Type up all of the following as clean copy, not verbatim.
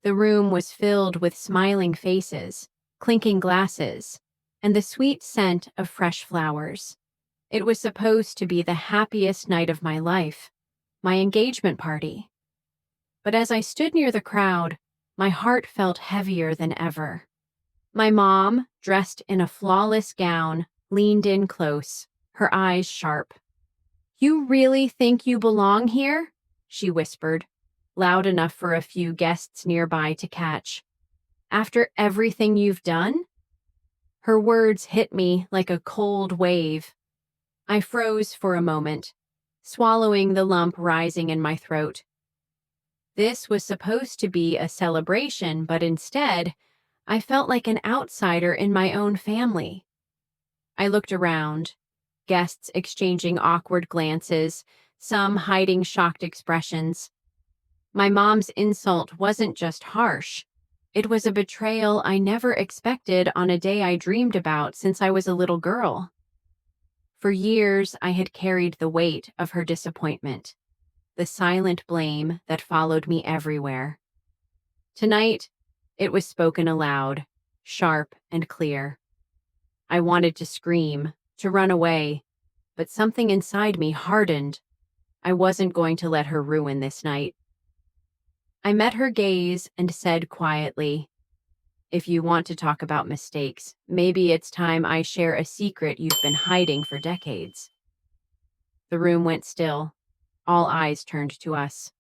The room was filled with smiling faces, clinking glasses, and the sweet scent of fresh flowers. It was supposed to be the happiest night of my life, my engagement party. But as I stood near the crowd, my heart felt heavier than ever. My mom, dressed in a flawless gown, leaned in close, her eyes sharp. "You really think you belong here?" she whispered, loud enough for a few guests nearby to catch. "After everything you've done?" Her words hit me like a cold wave. I froze for a moment, swallowing the lump rising in my throat. This was supposed to be a celebration, but instead, I felt like an outsider in my own family. I looked around, guests exchanging awkward glances, some hiding shocked expressions. My mom's insult wasn't just harsh. It was a betrayal I never expected on a day I dreamed about since I was a little girl. For years, I had carried the weight of her disappointment, the silent blame that followed me everywhere. Tonight, it was spoken aloud, sharp and clear. I wanted to scream, to run away, but something inside me hardened. I wasn't going to let her ruin this night. I met her gaze and said quietly, "If you want to talk about mistakes, maybe it's time I share a secret you've been hiding for decades." The room went still. All eyes turned to us.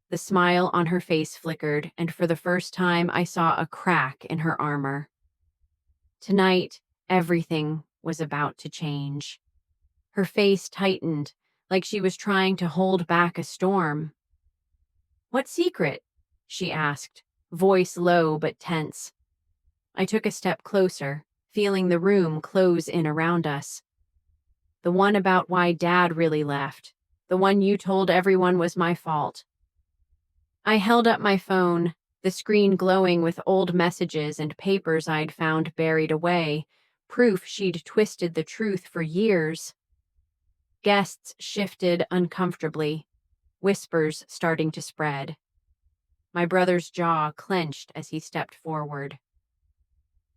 The smile on her face flickered, and for the first time I saw a crack in her armor. Tonight, everything was about to change. Her face tightened, like she was trying to hold back a storm. "What secret?" she asked, voice low but tense. I took a step closer, feeling the room close in around us. "The one about why Dad really left. The one you told everyone was my fault." I held up my phone, the screen glowing with old messages and papers I'd found buried away, proof she'd twisted the truth for years. Guests shifted uncomfortably, whispers starting to spread. My brother's jaw clenched as he stepped forward.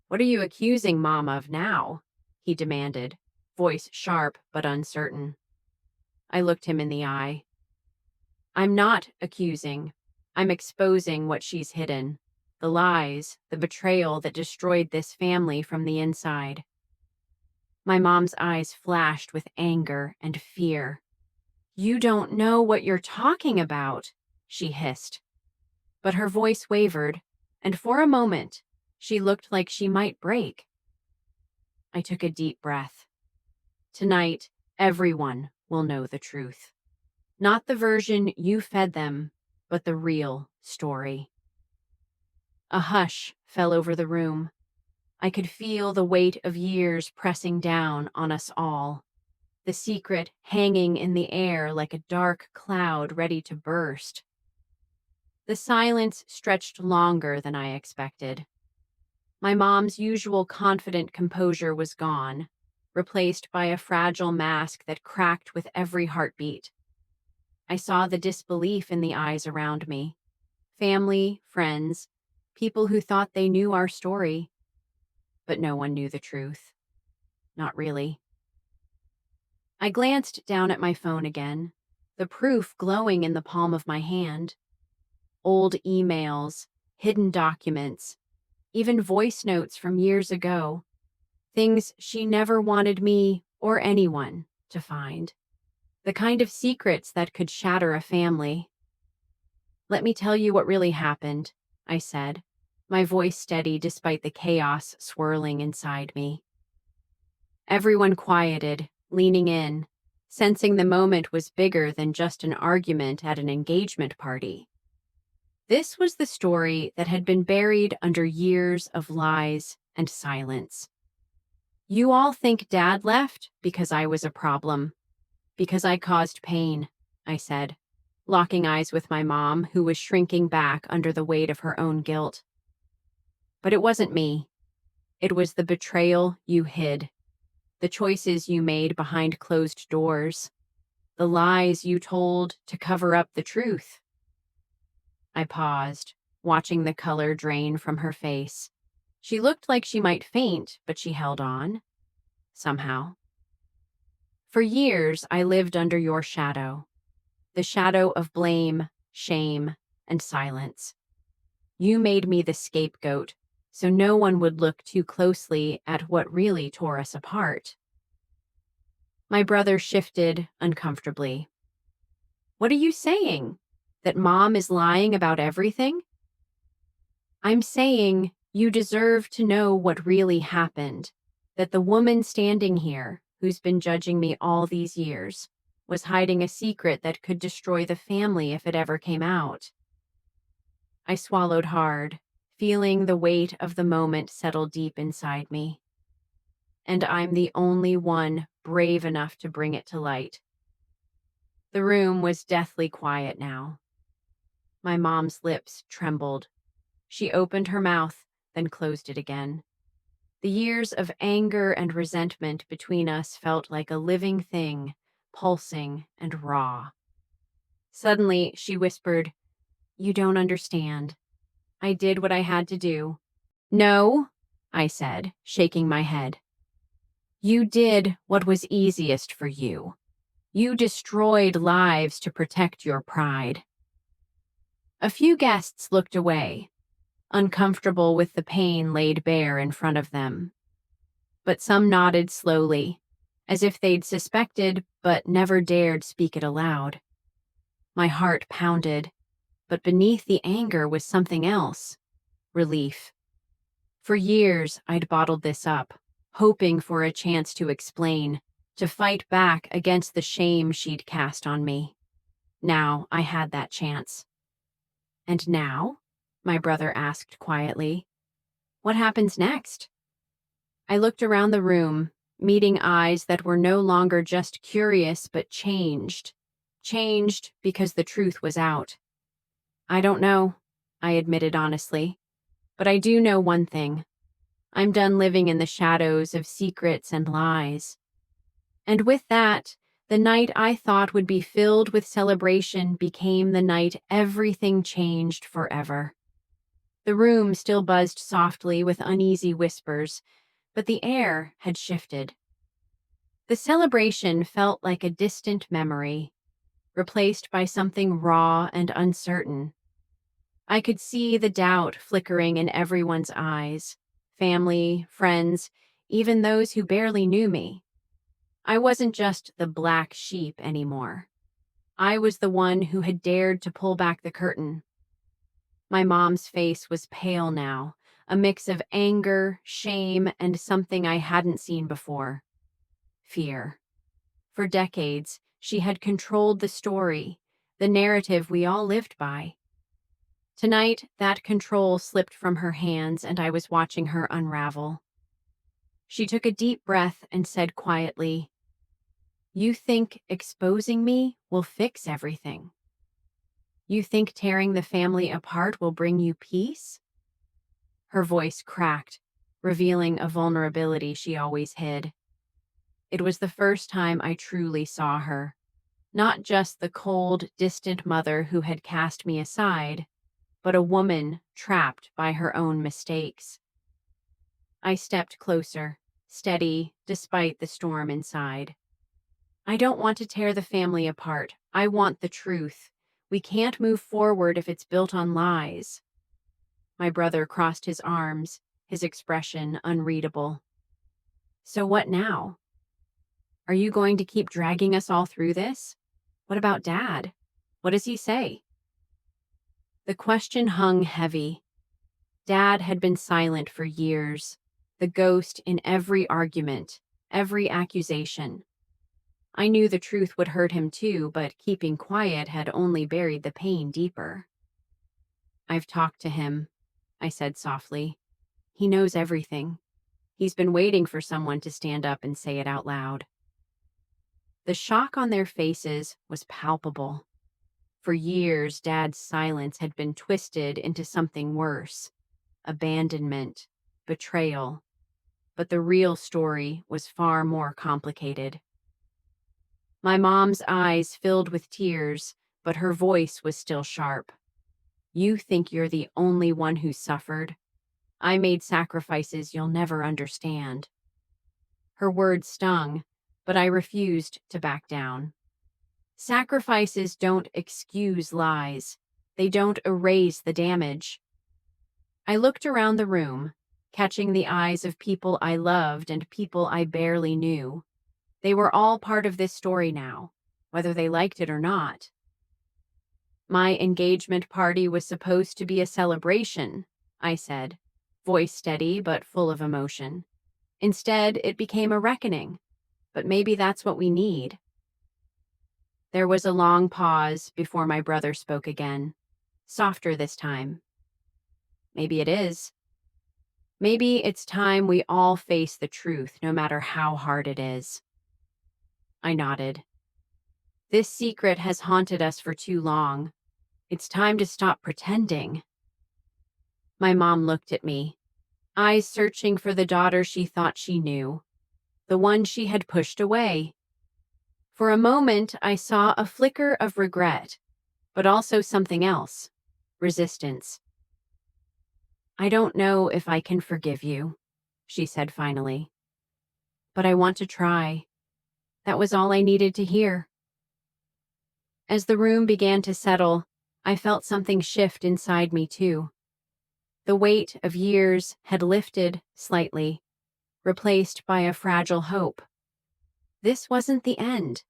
"What are you accusing Mom of now?" he demanded, voice sharp but uncertain. I looked him in the eye. "I'm not accusing. I'm exposing what she's hidden. The lies, the betrayal that destroyed this family from the inside." My mom's eyes flashed with anger and fear. "You don't know what you're talking about," she hissed. But her voice wavered, and for a moment, she looked like she might break. I took a deep breath. Tonight, everyone will know the truth. Not the version you fed them, but the real story. A hush fell over the room. I could feel the weight of years pressing down on us all, the secret hanging in the air like a dark cloud ready to burst. The silence stretched longer than I expected. My mom's usual confident composure was gone, replaced by a fragile mask that cracked with every heartbeat. I saw the disbelief in the eyes around me. Family, friends, people who thought they knew our story. But no one knew the truth. Not really. I glanced down at my phone again, the proof glowing in the palm of my hand. Old emails, hidden documents, even voice notes from years ago. Things she never wanted me or anyone to find. The kind of secrets that could shatter a family. "Let me tell you what really happened," I said, my voice steady despite the chaos swirling inside me. Everyone quieted, leaning in, sensing the moment was bigger than just an argument at an engagement party. This was the story that had been buried under years of lies and silence. "You all think Dad left because I was a problem, because I caused pain," I said, locking eyes with my mom, who was shrinking back under the weight of her own guilt. "But it wasn't me. It was the betrayal you hid, the choices you made behind closed doors, the lies you told to cover up the truth." I paused, watching the color drain from her face. She looked like she might faint, but she held on, somehow. For years, I lived under your shadow, the shadow of blame, shame, and silence. You made me the scapegoat, so no one would look too closely at what really tore us apart. My brother shifted uncomfortably. What are you saying? That Mom is lying about everything? I'm saying you deserve to know what really happened, that the woman standing here, who's been judging me all these years, was hiding a secret that could destroy the family if it ever came out. I swallowed hard, feeling the weight of the moment settle deep inside me. And I'm the only one brave enough to bring it to light. The room was deathly quiet now. My mom's lips trembled. She opened her mouth, then closed it again. The years of anger and resentment between us felt like a living thing, pulsing and raw. Suddenly, she whispered, "You don't understand. I did what I had to do." "No," I said, shaking my head. "You did what was easiest for you. You destroyed lives to protect your pride." A few guests looked away, uncomfortable with the pain laid bare in front of them. But some nodded slowly, as if they'd suspected but never dared speak it aloud. My heart pounded, but beneath the anger was something else: relief. For years, I'd bottled this up, hoping for a chance to explain, to fight back against the shame she'd cast on me. Now I had that chance. "And now?" my brother asked quietly. "What happens next?" I looked around the room, meeting eyes that were no longer just curious but changed. Changed because the truth was out. "I don't know," I admitted honestly. "But I do know one thing. I'm done living in the shadows of secrets and lies." And with that, the night I thought would be filled with celebration became the night everything changed forever. The room still buzzed softly with uneasy whispers, but the air had shifted. The celebration felt like a distant memory, replaced by something raw and uncertain. I could see the doubt flickering in everyone's eyes, family, friends, even those who barely knew me. I wasn't just the black sheep anymore. I was the one who had dared to pull back the curtain. My mom's face was pale now, a mix of anger, shame, and something I hadn't seen before: fear. For decades, she had controlled the story, the narrative we all lived by. Tonight, that control slipped from her hands and I was watching her unravel. She took a deep breath and said quietly, "You think exposing me will fix everything? You think tearing the family apart will bring you peace?" Her voice cracked, revealing a vulnerability she always hid. It was the first time I truly saw her, not just the cold, distant mother who had cast me aside, but a woman trapped by her own mistakes. I stepped closer, steady despite the storm inside. "I don't want to tear the family apart. I want the truth. We can't move forward if it's built on lies." My brother crossed his arms, his expression unreadable. "So what now? Are you going to keep dragging us all through this? What about Dad? What does he say?" The question hung heavy. Dad had been silent for years, the ghost in every argument, every accusation. I knew the truth would hurt him too, but keeping quiet had only buried the pain deeper. "I've talked to him," I said softly. "He knows everything. He's been waiting for someone to stand up and say it out loud." The shock on their faces was palpable. For years, Dad's silence had been twisted into something worse: abandonment, betrayal. But the real story was far more complicated. My mom's eyes filled with tears, but her voice was still sharp. You think you're the only one who suffered. I made sacrifices you'll never understand. Her words stung, but I refused to back down. Sacrifices don't excuse lies. They don't erase the damage. I looked around the room, catching the eyes of people I loved and people I barely knew. They were all part of this story now, whether they liked it or not. My engagement party was supposed to be a celebration, I said, voice steady but full of emotion. Instead, it became a reckoning. But maybe that's what we need. There was a long pause before my brother spoke again, softer this time. Maybe it is. Maybe it's time we all face the truth, no matter how hard it is. I nodded. This secret has haunted us for too long. It's time to stop pretending. My mom looked at me, eyes searching for the daughter she thought she knew, the one she had pushed away. For a moment, I saw a flicker of regret, but also something else, resistance. I don't know if I can forgive you, she said finally. But I want to try. That was all I needed to hear. As the room began to settle, I felt something shift inside me too. The weight of years had lifted slightly, replaced by a fragile hope. This wasn't the end.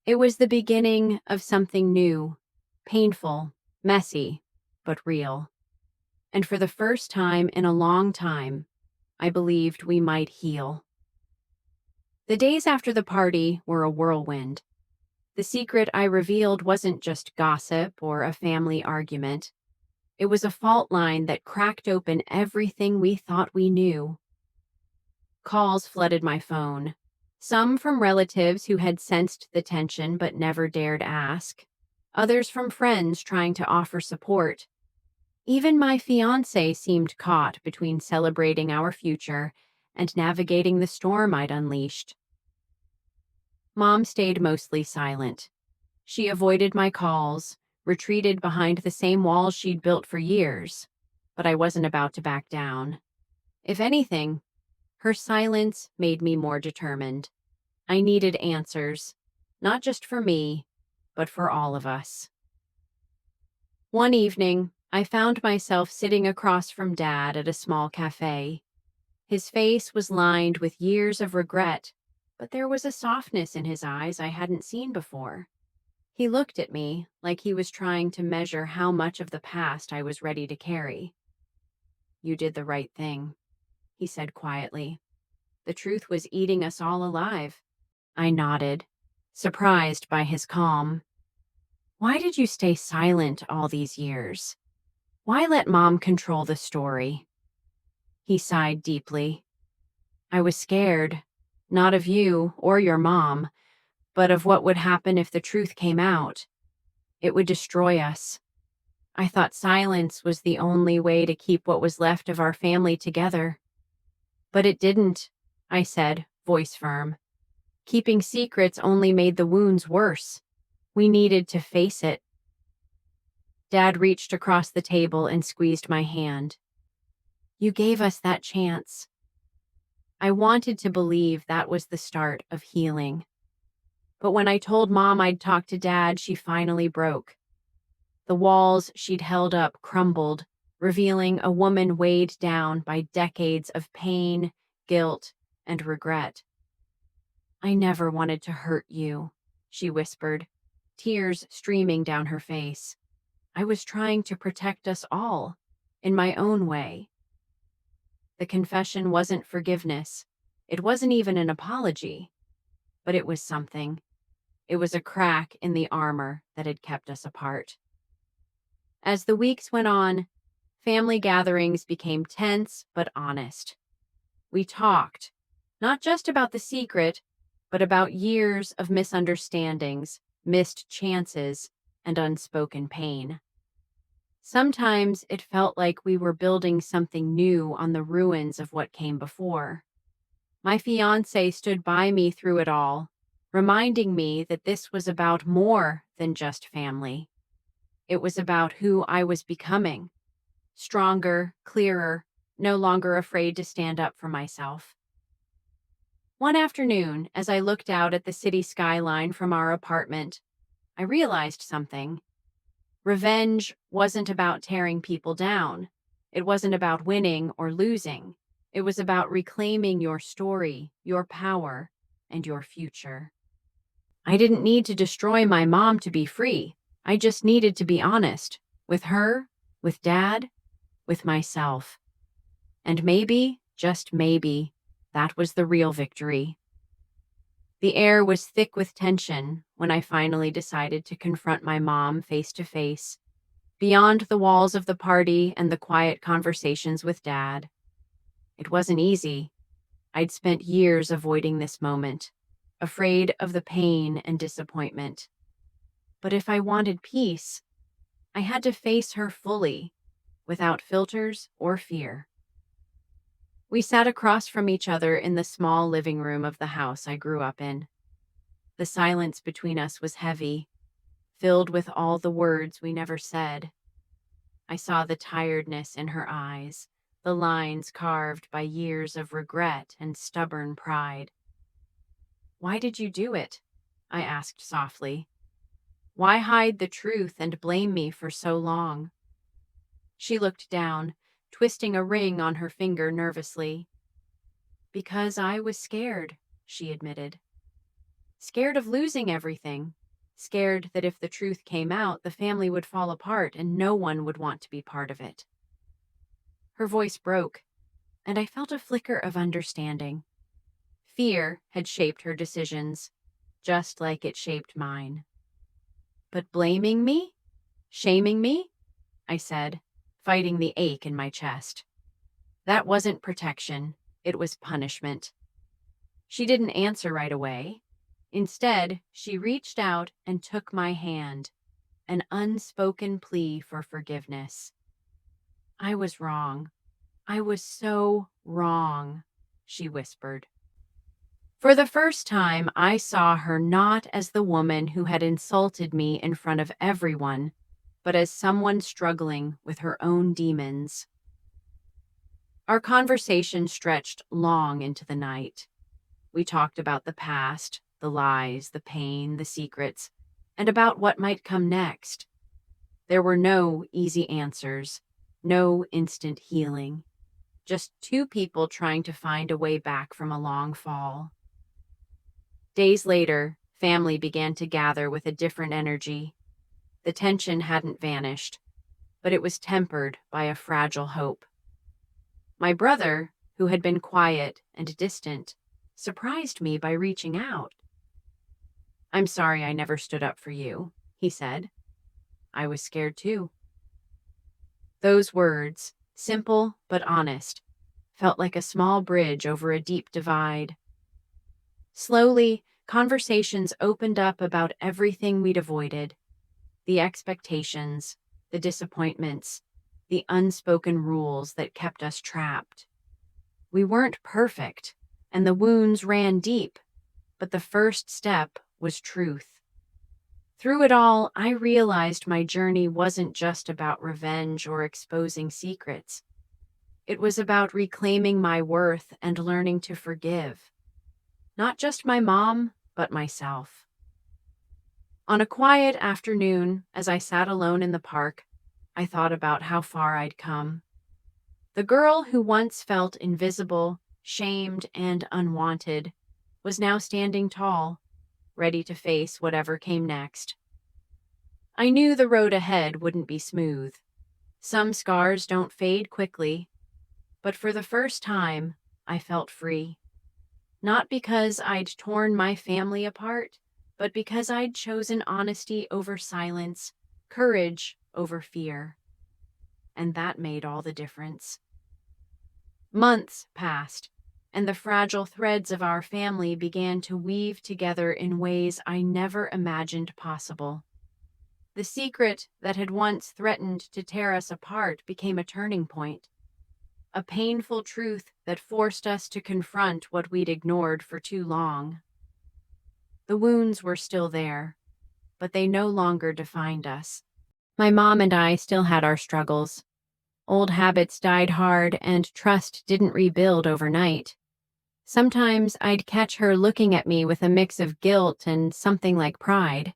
It was the beginning of something new, painful, messy, but real. And for the first time in a long time, I believed we might heal. The days after the party were a whirlwind. The secret I revealed wasn't just gossip or a family argument. It was a fault line that cracked open everything we thought we knew. Calls flooded my phone, some from relatives who had sensed the tension but never dared ask, others from friends trying to offer support. Even my fiancé seemed caught between celebrating our future and navigating the storm I'd unleashed. Mom stayed mostly silent. She avoided my calls, retreated behind the same walls she'd built for years, but I wasn't about to back down. If anything, her silence made me more determined. I needed answers, not just for me, but for all of us. One evening, I found myself sitting across from Dad at a small cafe. His face was lined with years of regret, but there was a softness in his eyes I hadn't seen before. He looked at me like he was trying to measure how much of the past I was ready to carry. "You did the right thing," he said quietly. "The truth was eating us all alive." I nodded, surprised by his calm. "Why did you stay silent all these years? Why let Mom control the story?" He sighed deeply. "I was scared, not of you or your mom, but of what would happen if the truth came out. It would destroy us. I thought silence was the only way to keep what was left of our family together. But it didn't," I said, voice firm. "Keeping secrets only made the wounds worse. We needed to face it." Dad reached across the table and squeezed my hand. "You gave us that chance." I wanted to believe that was the start of healing. But when I told Mom I'd talked to Dad, she finally broke. The walls she'd held up crumbled, revealing a woman weighed down by decades of pain, guilt, and regret. "I never wanted to hurt you," she whispered, tears streaming down her face. "I was trying to protect us all, in my own way." The confession wasn't forgiveness. It wasn't even an apology. But it was something. It was a crack in the armor that had kept us apart. As the weeks went on, family gatherings became tense but honest. We talked, not just about the secret, but about years of misunderstandings, missed chances, and unspoken pain. Sometimes it felt like we were building something new on the ruins of what came before. My fiancé stood by me through it all, reminding me that this was about more than just family. It was about who I was becoming. Stronger, clearer, no longer afraid to stand up for myself. One afternoon, as I looked out at the city skyline from our apartment, I realized something. Revenge wasn't about tearing people down. It wasn't about winning or losing. It was about reclaiming your story, your power, and your future. I didn't need to destroy my mom to be free. I just needed to be honest with her, with Dad, with myself. And maybe, just maybe, that was the real victory. The air was thick with tension when I finally decided to confront my mom face to face, beyond the walls of the party and the quiet conversations with Dad. It wasn't easy. I'd spent years avoiding this moment, afraid of the pain and disappointment. But if I wanted peace, I had to face her fully, without filters or fear. We sat across from each other in the small living room of the house I grew up in. The silence between us was heavy, filled with all the words we never said. I saw the tiredness in her eyes, the lines carved by years of regret and stubborn pride. "Why did you do it?" I asked softly. "Why hide the truth and blame me for so long?" She looked down, twisting a ring on her finger nervously. "Because I was scared," she admitted. Scared of losing everything. Scared that if the truth came out, the family would fall apart and no one would want to be part of it. Her voice broke, and I felt a flicker of understanding. Fear had shaped her decisions, just like it shaped mine. "But blaming me? Shaming me?" I said, fighting the ache in my chest. That wasn't protection, it was punishment. She didn't answer right away. Instead, she reached out and took my hand, an unspoken plea for forgiveness. "I was wrong. I was so wrong," she whispered. For the first time, I saw her not as the woman who had insulted me in front of everyone, but as someone struggling with her own demons. Our conversation stretched long into the night. We talked about the past, the lies, the pain, the secrets, and about what might come next. There were no easy answers, no instant healing, just two people trying to find a way back from a long fall. Days later, family began to gather with a different energy. The tension hadn't vanished, but it was tempered by a fragile hope. My brother, who had been quiet and distant, surprised me by reaching out. "I'm sorry I never stood up for you," he said. "I was scared too." Those words, simple but honest, felt like a small bridge over a deep divide. Slowly, conversations opened up about everything we'd avoided: the expectations, the disappointments, the unspoken rules that kept us trapped. We weren't perfect, and the wounds ran deep, but the first step was truth. Through it all, I realized my journey wasn't just about revenge or exposing secrets. It was about reclaiming my worth and learning to forgive. Not just my mom, but myself. On a quiet afternoon, as I sat alone in the park, I thought about how far I'd come. The girl who once felt invisible, shamed, and unwanted was now standing tall, ready to face whatever came next. I knew the road ahead wouldn't be smooth. Some scars don't fade quickly, but for the first time, I felt free. Not because I'd torn my family apart, but because I'd chosen honesty over silence, courage over fear. And that made all the difference. Months passed, and the fragile threads of our family began to weave together in ways I never imagined possible. The secret that had once threatened to tear us apart became a turning point, a painful truth that forced us to confront what we'd ignored for too long. The wounds were still there, but they no longer defined us. My mom and I still had our struggles. Old habits died hard, and trust didn't rebuild overnight. Sometimes I'd catch her looking at me with a mix of guilt and something like pride.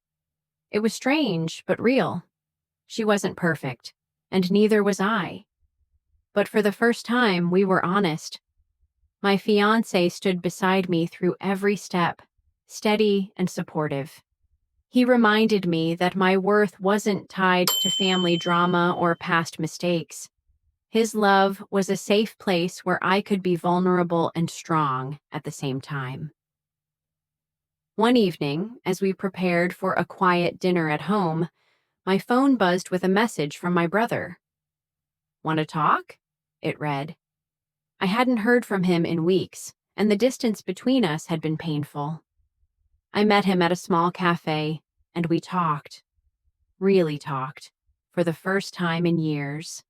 It was strange, but real. She wasn't perfect, and neither was I. But for the first time, we were honest. My fiancé stood beside me through every step, steady and supportive. He reminded me that my worth wasn't tied to family drama or past mistakes. His love was a safe place where I could be vulnerable and strong at the same time. One evening, as we prepared for a quiet dinner at home, my phone buzzed with a message from my brother. "Want to talk?" It read. I hadn't heard from him in weeks, and the distance between us had been painful. I met him at a small cafe, and we talked, really talked, for the first time in years.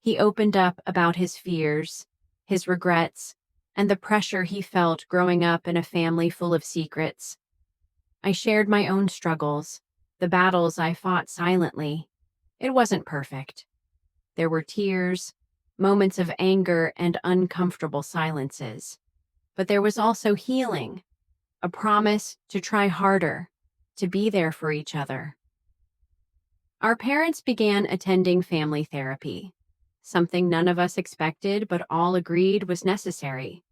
He opened up about his fears, his regrets, and the pressure he felt growing up in a family full of secrets. I shared my own struggles, the battles I fought silently. It wasn't perfect. There were tears, moments of anger, and uncomfortable silences. But there was also healing, a promise to try harder, to be there for each other. Our parents began attending family therapy, something none of us expected but all agreed was necessary.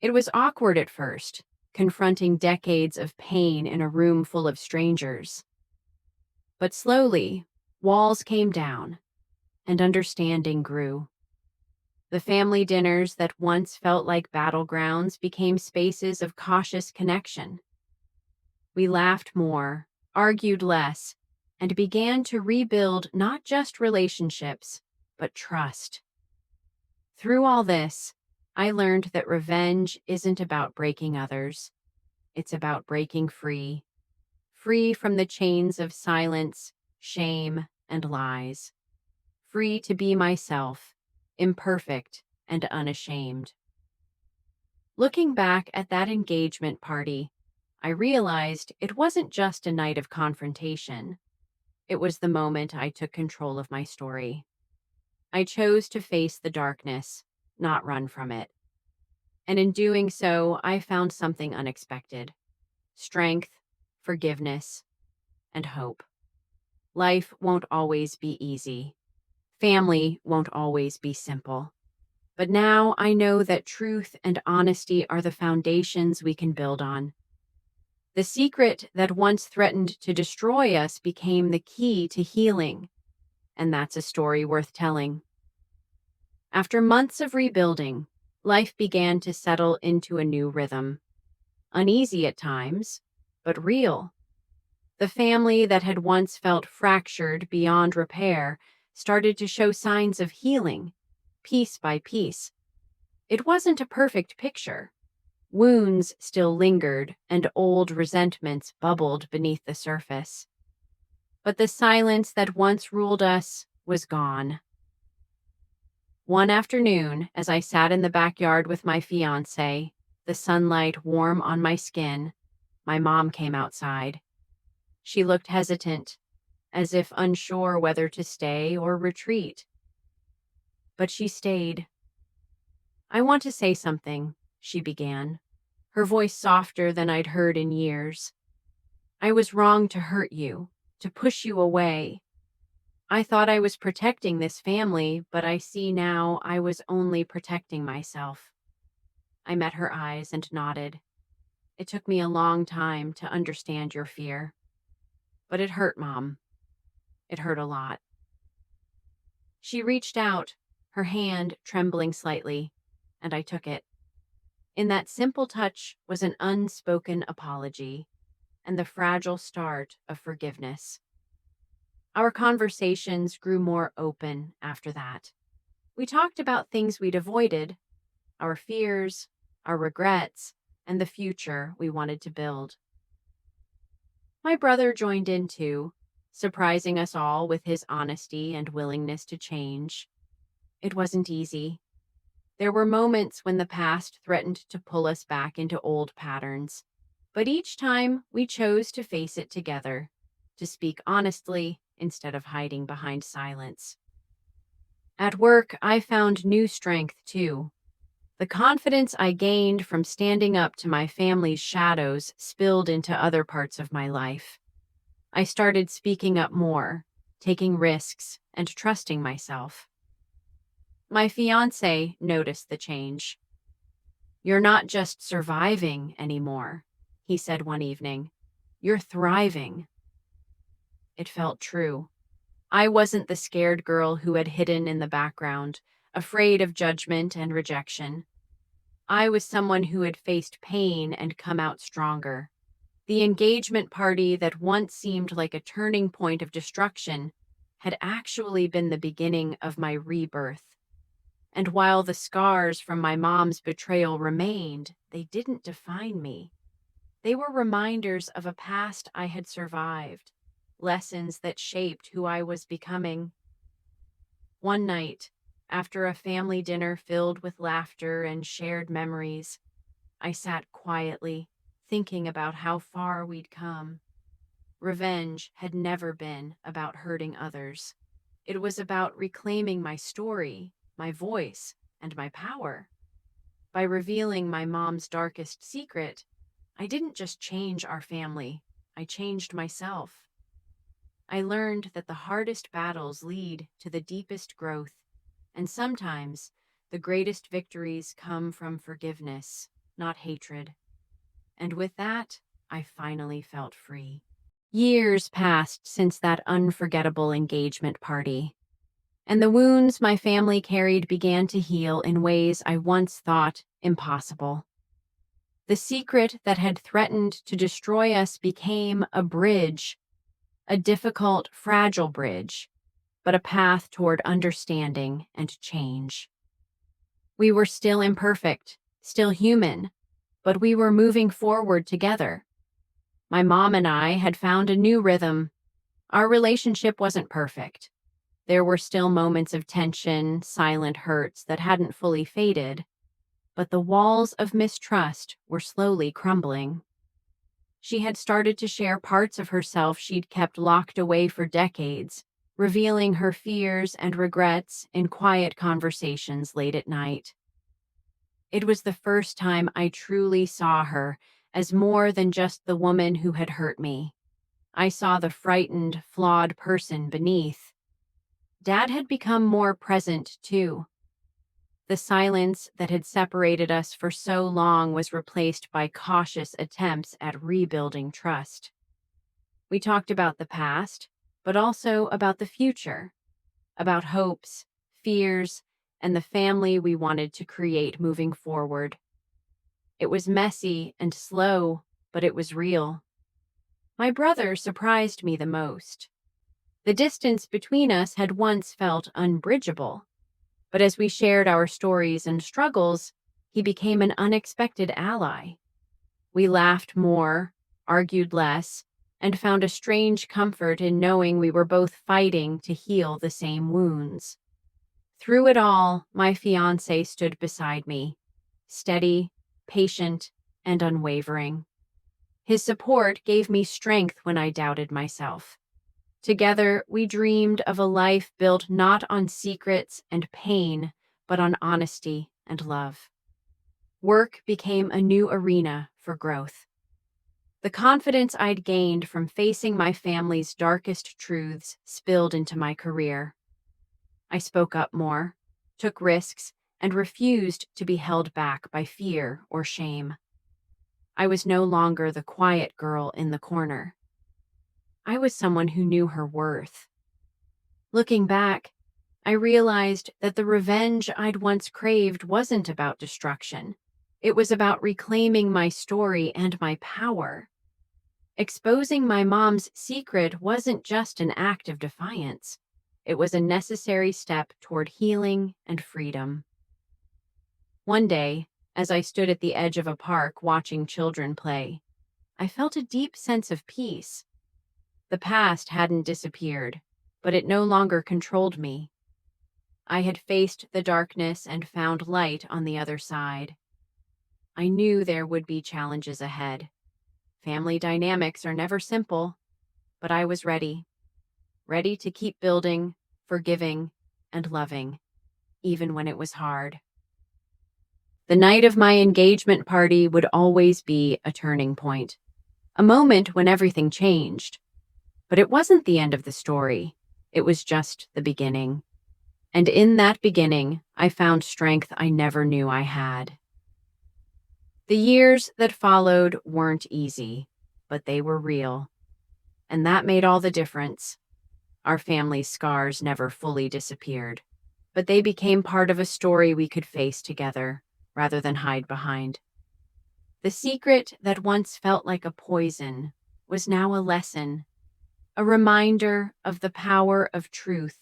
It was awkward at first, confronting decades of pain in a room full of strangers. But slowly, walls came down, and understanding grew. The family dinners that once felt like battlegrounds became spaces of cautious connection. We laughed more, argued less, and began to rebuild not just relationships, but trust. Through all this, I learned that revenge isn't about breaking others. It's about breaking free. Free from the chains of silence, shame, and lies. Free to be myself, imperfect and unashamed. Looking back at that engagement party, I realized it wasn't just a night of confrontation. It was the moment I took control of my story. I chose to face the darkness, not run from it. And in doing so, I found something unexpected: strength, forgiveness, and hope. Life won't always be easy. Family won't always be simple. But now I know that truth and honesty are the foundations we can build on. The secret that once threatened to destroy us became the key to healing, and that's a story worth telling. After months of rebuilding, life began to settle into a new rhythm. Uneasy at times, but real. The family that had once felt fractured beyond repair started to show signs of healing, piece by piece. It wasn't a perfect picture. Wounds still lingered, and old resentments bubbled beneath the surface. But the silence that once ruled us was gone. One afternoon, as I sat in the backyard with my fiancé, the sunlight warm on my skin, my mom came outside. She looked hesitant, as if unsure whether to stay or retreat. But she stayed. "I want to say something," she began, her voice softer than I'd heard in years. "I was wrong to hurt you, to push you away. I thought I was protecting this family, but I see now I was only protecting myself." I met her eyes and nodded. "It took me a long time to understand your fear. But it hurt, Mom. It hurt a lot." She reached out, her hand trembling slightly, and I took it. In that simple touch was an unspoken apology and the fragile start of forgiveness. Our conversations grew more open after that. We talked about things we'd avoided, our fears, our regrets, and the future we wanted to build. My brother joined in too, surprising us all with his honesty and willingness to change. It wasn't easy. There were moments when the past threatened to pull us back into old patterns, but each time we chose to face it together, to speak honestly, instead of hiding behind silence. At work, I found new strength too. The confidence I gained from standing up to my family's shadows spilled into other parts of my life. I started speaking up more, taking risks, and trusting myself. My fiancé noticed the change. "You're not just surviving anymore," he said one evening. "You're thriving." It felt true. I wasn't the scared girl who had hidden in the background, afraid of judgment and rejection. I was someone who had faced pain and come out stronger. The engagement party that once seemed like a turning point of destruction had actually been the beginning of my rebirth. And while the scars from my mom's betrayal remained, they didn't define me. They were reminders of a past I had survived, lessons that shaped who I was becoming. One night, after a family dinner filled with laughter and shared memories, I sat quietly, thinking about how far we'd come. Revenge had never been about hurting others. It was about reclaiming my story, my voice, and my power. By revealing my mom's darkest secret, I didn't just change our family, I changed myself. I learned that the hardest battles lead to the deepest growth, and sometimes the greatest victories come from forgiveness, not hatred. And with that, I finally felt free. Years passed since that unforgettable engagement party, and the wounds my family carried began to heal in ways I once thought impossible. The secret that had threatened to destroy us became a bridge, a difficult, fragile bridge, but a path toward understanding and change. We were still imperfect, still human, but we were moving forward together. My mom and I had found a new rhythm. Our relationship wasn't perfect. There were still moments of tension, silent hurts that hadn't fully faded, but the walls of mistrust were slowly crumbling. She had started to share parts of herself she'd kept locked away for decades, revealing her fears and regrets in quiet conversations late at night. It was the first time I truly saw her as more than just the woman who had hurt me. I saw the frightened, flawed person beneath. Dad had become more present, too. The silence that had separated us for so long was replaced by cautious attempts at rebuilding trust. We talked about the past, but also about the future, about hopes, fears, and the family we wanted to create moving forward. It was messy and slow, but it was real. My brother surprised me the most. The distance between us had once felt unbridgeable, but as we shared our stories and struggles, he became an unexpected ally. We laughed more, argued less, and found a strange comfort in knowing we were both fighting to heal the same wounds. Through it all, my fiancé stood beside me, steady, patient, and unwavering. His support gave me strength when I doubted myself. Together, we dreamed of a life built not on secrets and pain, but on honesty and love. Work became a new arena for growth. The confidence I'd gained from facing my family's darkest truths spilled into my career. I spoke up more, took risks, and refused to be held back by fear or shame. I was no longer the quiet girl in the corner. I was someone who knew her worth. Looking back, I realized that the revenge I'd once craved wasn't about destruction. It was about reclaiming my story and my power. Exposing my mom's secret wasn't just an act of defiance. It was a necessary step toward healing and freedom. One day, as I stood at the edge of a park watching children play, I felt a deep sense of peace. The past hadn't disappeared, but it no longer controlled me. I had faced the darkness and found light on the other side. I knew there would be challenges ahead. Family dynamics are never simple, but I was ready. ready to keep building, forgiving, and loving, even when it was hard. The night of my engagement party would always be a turning point, a moment when everything changed. But it wasn't the end of the story. It was just the beginning. And in that beginning, I found strength I never knew I had. The years that followed weren't easy, but they were real. And that made all the difference. Our family's scars never fully disappeared, but they became part of a story we could face together rather than hide behind. The secret that once felt like a poison was now a lesson, a reminder of the power of truth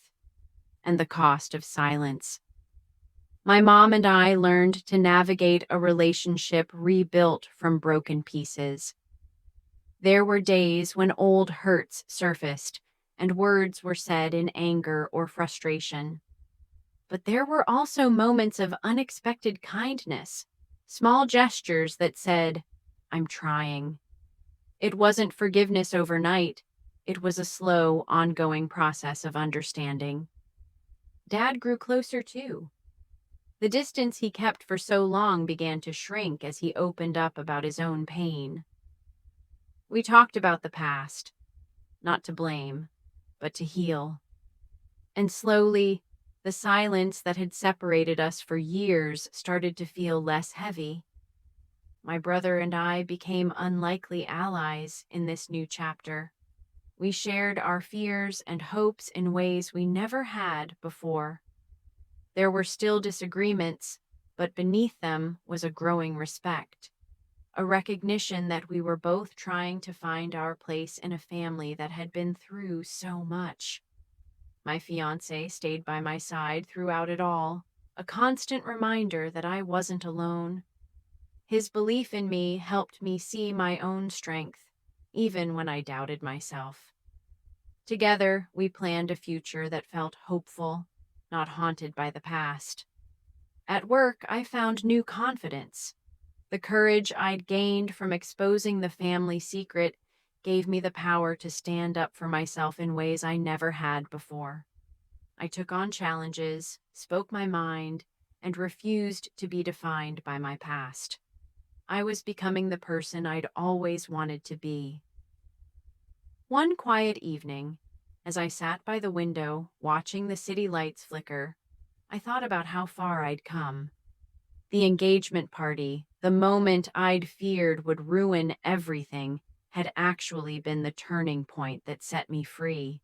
and the cost of silence. My mom and I learned to navigate a relationship rebuilt from broken pieces. There were days when old hurts surfaced and words were said in anger or frustration. But there were also moments of unexpected kindness, small gestures that said, "I'm trying." It wasn't forgiveness overnight. It was a slow, ongoing process of understanding. Dad grew closer too. The distance he kept for so long began to shrink as he opened up about his own pain. We talked about the past, not to blame, but to heal. And slowly, the silence that had separated us for years started to feel less heavy. My brother and I became unlikely allies in this new chapter. We shared our fears and hopes in ways we never had before. There were still disagreements, but beneath them was a growing respect, a recognition that we were both trying to find our place in a family that had been through so much. My fiancé stayed by my side throughout it all, a constant reminder that I wasn't alone. His belief in me helped me see my own strength, even when I doubted myself. Together, we planned a future that felt hopeful, not haunted by the past. At work, I found new confidence. The courage I'd gained from exposing the family secret gave me the power to stand up for myself in ways I never had before. I took on challenges, spoke my mind, and refused to be defined by my past. I was becoming the person I'd always wanted to be. One quiet evening, as I sat by the window watching the city lights flicker, I thought about how far I'd come. The engagement party, the moment I'd feared would ruin everything, had actually been the turning point that set me free.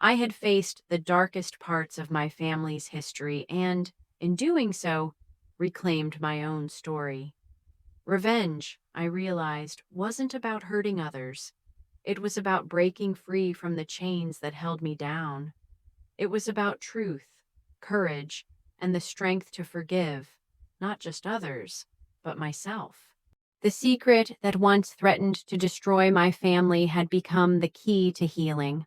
I had faced the darkest parts of my family's history and, in doing so, reclaimed my own story. Revenge, I realized, wasn't about hurting others. It was about breaking free from the chains that held me down. It was about truth, courage, and the strength to forgive, not just others, but myself. The secret that once threatened to destroy my family had become the key to healing.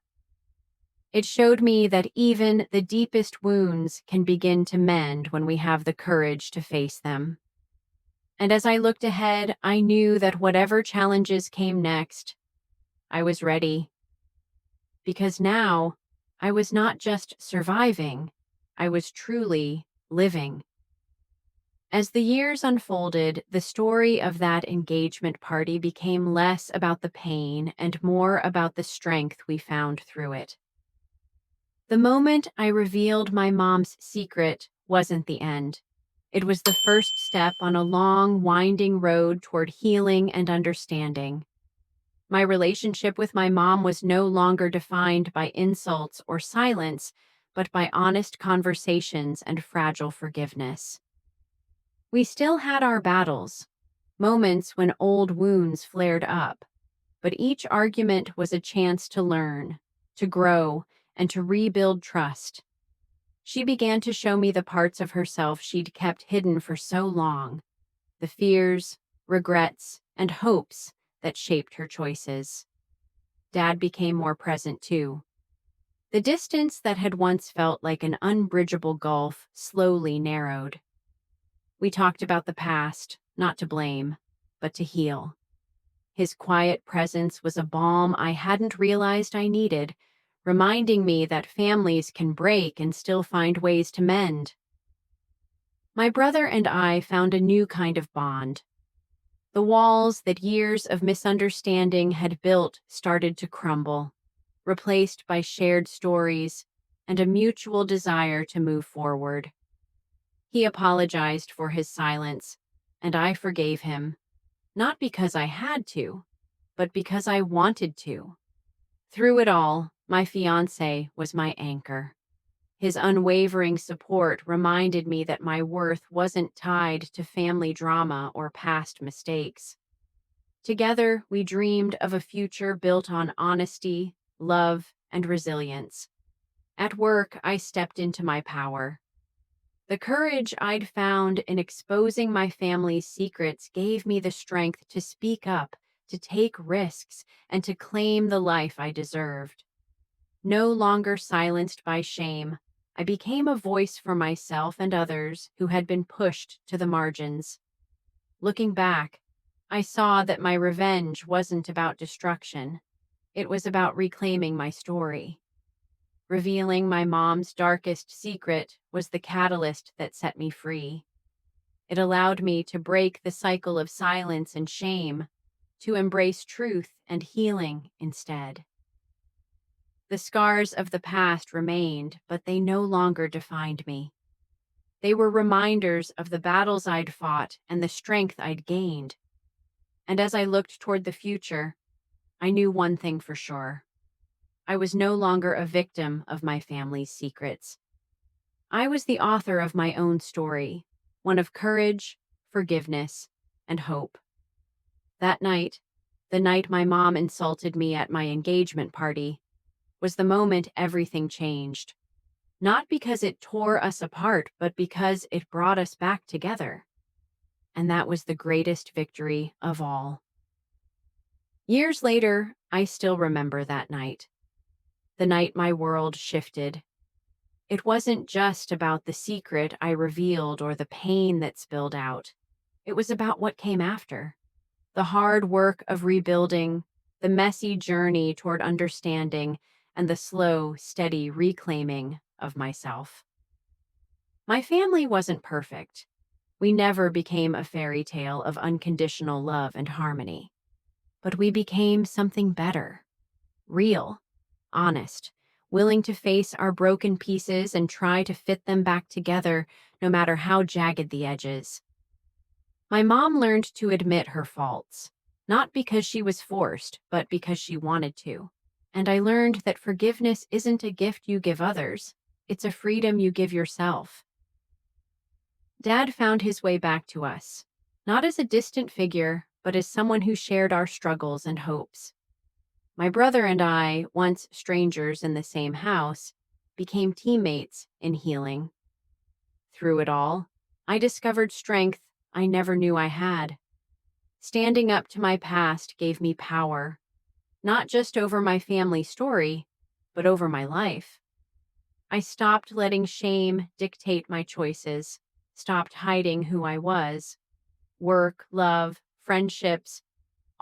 It showed me that even the deepest wounds can begin to mend when we have the courage to face them. And as I looked ahead, I knew that whatever challenges came next, I was ready. Because now, I was not just surviving, I was truly living. As the years unfolded, the story of that engagement party became less about the pain and more about the strength we found through it. The moment I revealed my mom's secret wasn't the end. It was the first step on a long, winding road toward healing and understanding. My relationship with my mom was no longer defined by insults or silence, but by honest conversations and fragile forgiveness. We still had our battles, moments when old wounds flared up, but each argument was a chance to learn, to grow, and to rebuild trust. She began to show me the parts of herself she'd kept hidden for so long, the fears, regrets, and hopes that shaped her choices. Dad became more present too. The distance that had once felt like an unbridgeable gulf slowly narrowed. We talked about the past, not to blame, but to heal. His quiet presence was a balm I hadn't realized I needed, reminding me that families can break and still find ways to mend. My brother and I found a new kind of bond. The walls that years of misunderstanding had built started to crumble, replaced by shared stories and a mutual desire to move forward. He apologized for his silence, and I forgave him, not because I had to, but because I wanted to. Through it all, my fiancé was my anchor. His unwavering support reminded me that my worth wasn't tied to family drama or past mistakes. Together, we dreamed of a future built on honesty, love, and resilience. At work, I stepped into my power. The courage I'd found in exposing my family's secrets gave me the strength to speak up, to take risks, and to claim the life I deserved. No longer silenced by shame, I became a voice for myself and others who had been pushed to the margins. Looking back, I saw that my revenge wasn't about destruction. It was about reclaiming my story. Revealing my mom's darkest secret was the catalyst that set me free. It allowed me to break the cycle of silence and shame, to embrace truth and healing instead. The scars of the past remained, but they no longer defined me. They were reminders of the battles I'd fought and the strength I'd gained. And as I looked toward the future, I knew one thing for sure. I was no longer a victim of my family's secrets. I was the author of my own story, one of courage, forgiveness, and hope. That night, the night my mom insulted me at my engagement party, was the moment everything changed. Not because it tore us apart, but because it brought us back together. And that was the greatest victory of all. Years later, I still remember that night. The night my world shifted. It wasn't just about the secret I revealed or the pain that spilled out. It was about what came after. The hard work of rebuilding, the messy journey toward understanding, and the slow, steady reclaiming of myself. My family wasn't perfect. We never became a fairy tale of unconditional love and harmony. But we became something better. Real, honest, willing to face our broken pieces and try to fit them back together, no matter how jagged the edges. My mom learned to admit her faults, not because she was forced, but because she wanted to. And I learned that forgiveness isn't a gift you give others, it's a freedom you give yourself. Dad found his way back to us, not as a distant figure, but as someone who shared our struggles and hopes. My brother and I, once strangers in the same house, became teammates in healing. Through it all, I discovered strength I never knew I had. Standing up to my past gave me power, not just over my family story, but over my life. I stopped letting shame dictate my choices, stopped hiding who I was. Work, love, friendships,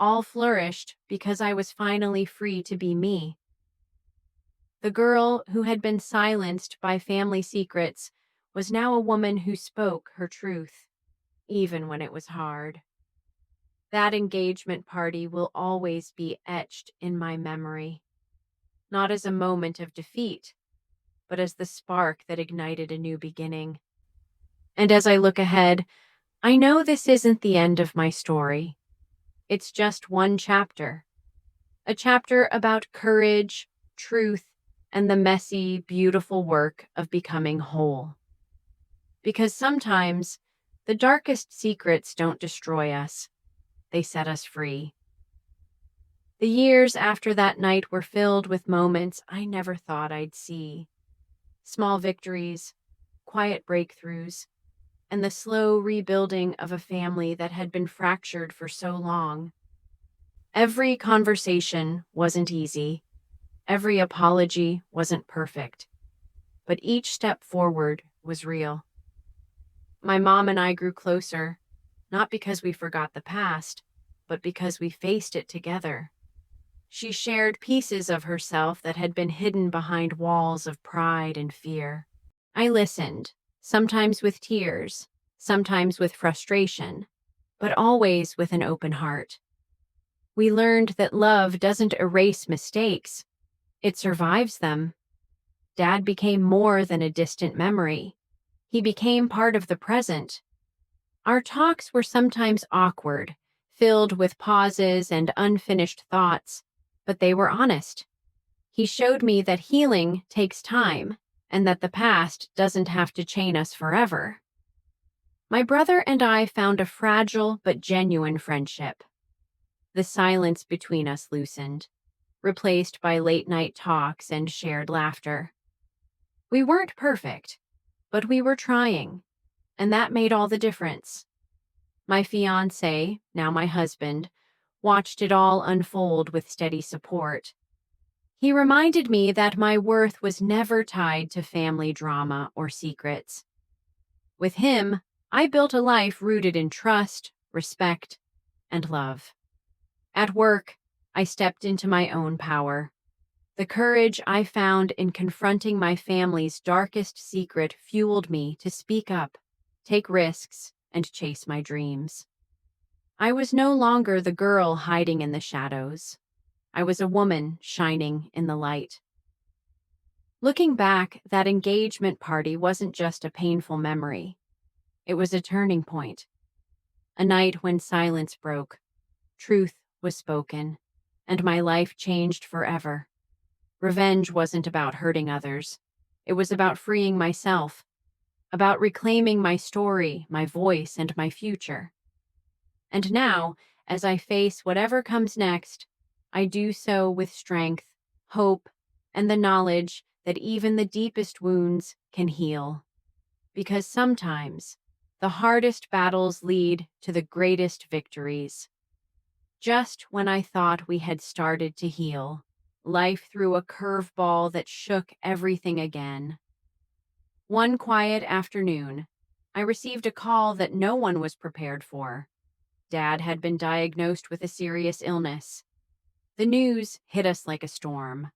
all flourished because I was finally free to be me. The girl who had been silenced by family secrets was now a woman who spoke her truth, even when it was hard. That engagement party will always be etched in my memory, not as a moment of defeat, but as the spark that ignited a new beginning. And as I look ahead, I know this isn't the end of my story. It's just one chapter. A chapter about courage, truth, and the messy, beautiful work of becoming whole. Because sometimes, the darkest secrets don't destroy us. They set us free. The years after that night were filled with moments I never thought I'd see. Small victories, quiet breakthroughs, and the slow rebuilding of a family that had been fractured for so long. Every conversation wasn't easy. Every apology wasn't perfect. But each step forward was real. My mom and I grew closer, not because we forgot the past, but because we faced it together. She shared pieces of herself that had been hidden behind walls of pride and fear. I listened, sometimes with tears, sometimes with frustration, but always with an open heart. We learned that love doesn't erase mistakes, it survives them. Dad became more than a distant memory. He became part of the present. Our talks were sometimes awkward, filled with pauses and unfinished thoughts, but they were honest. He showed me that healing takes time and that the past doesn't have to chain us forever. My brother and I found a fragile but genuine friendship. The silence between us loosened, replaced by late-night talks and shared laughter. We weren't perfect, but we were trying, and that made all the difference. My fiancé, now my husband, watched it all unfold with steady support. He reminded me that my worth was never tied to family drama or secrets. With him, I built a life rooted in trust, respect, and love. At work, I stepped into my own power. The courage I found in confronting my family's darkest secret fueled me to speak up, take risks, and chase my dreams. I was no longer the girl hiding in the shadows. I was a woman shining in the light. Looking back, that engagement party wasn't just a painful memory. It was a turning point. A night when silence broke, truth was spoken, and my life changed forever. Revenge wasn't about hurting others. It was about freeing myself, about reclaiming my story, my voice, and my future. And now, as I face whatever comes next, I do so with strength, hope, and the knowledge that even the deepest wounds can heal. Because sometimes, the hardest battles lead to the greatest victories. Just when I thought we had started to heal, life threw a curveball that shook everything again. One quiet afternoon, I received a call that no one was prepared for. Dad had been diagnosed with a serious illness. The news hit us like a storm.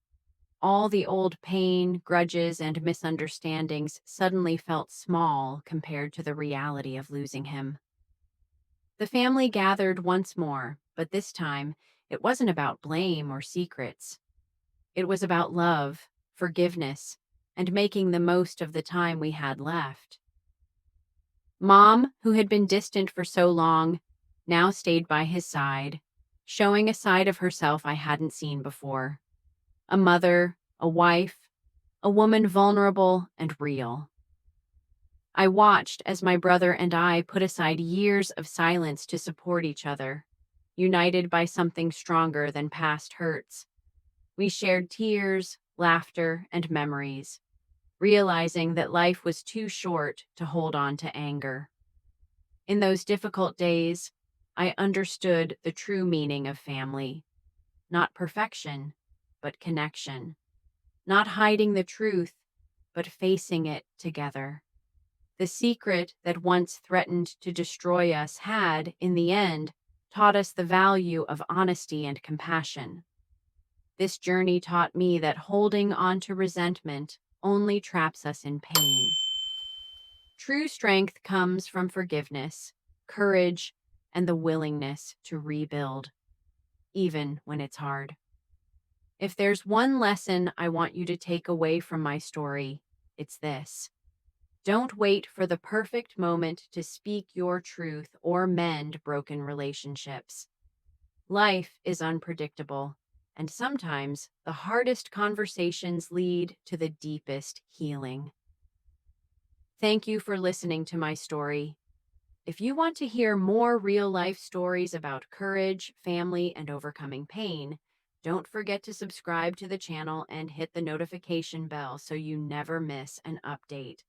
All the old pain, grudges, and misunderstandings suddenly felt small compared to the reality of losing him. The family gathered once more, but this time, it wasn't about blame or secrets. It was about love, forgiveness, and making the most of the time we had left. Mom, who had been distant for so long, now stayed by his side, showing a side of herself I hadn't seen before. A mother, a wife, a woman vulnerable and real. I watched as my brother and I put aside years of silence to support each other, united by something stronger than past hurts. We shared tears, laughter, and memories, realizing that life was too short to hold on to anger. In those difficult days, I understood the true meaning of family. Not perfection, but connection. Not hiding the truth, but facing it together. The secret that once threatened to destroy us had, in the end, taught us the value of honesty and compassion. This journey taught me that holding on to resentment only traps us in pain. True strength comes from forgiveness, courage, and the willingness to rebuild, even when it's hard. If there's one lesson I want you to take away from my story, it's this. Don't wait for the perfect moment to speak your truth or mend broken relationships. Life is unpredictable, and sometimes the hardest conversations lead to the deepest healing. Thank you for listening to my story. If you want to hear more real-life stories about courage, family, and overcoming pain, don't forget to subscribe to the channel and hit the notification bell so you never miss an update.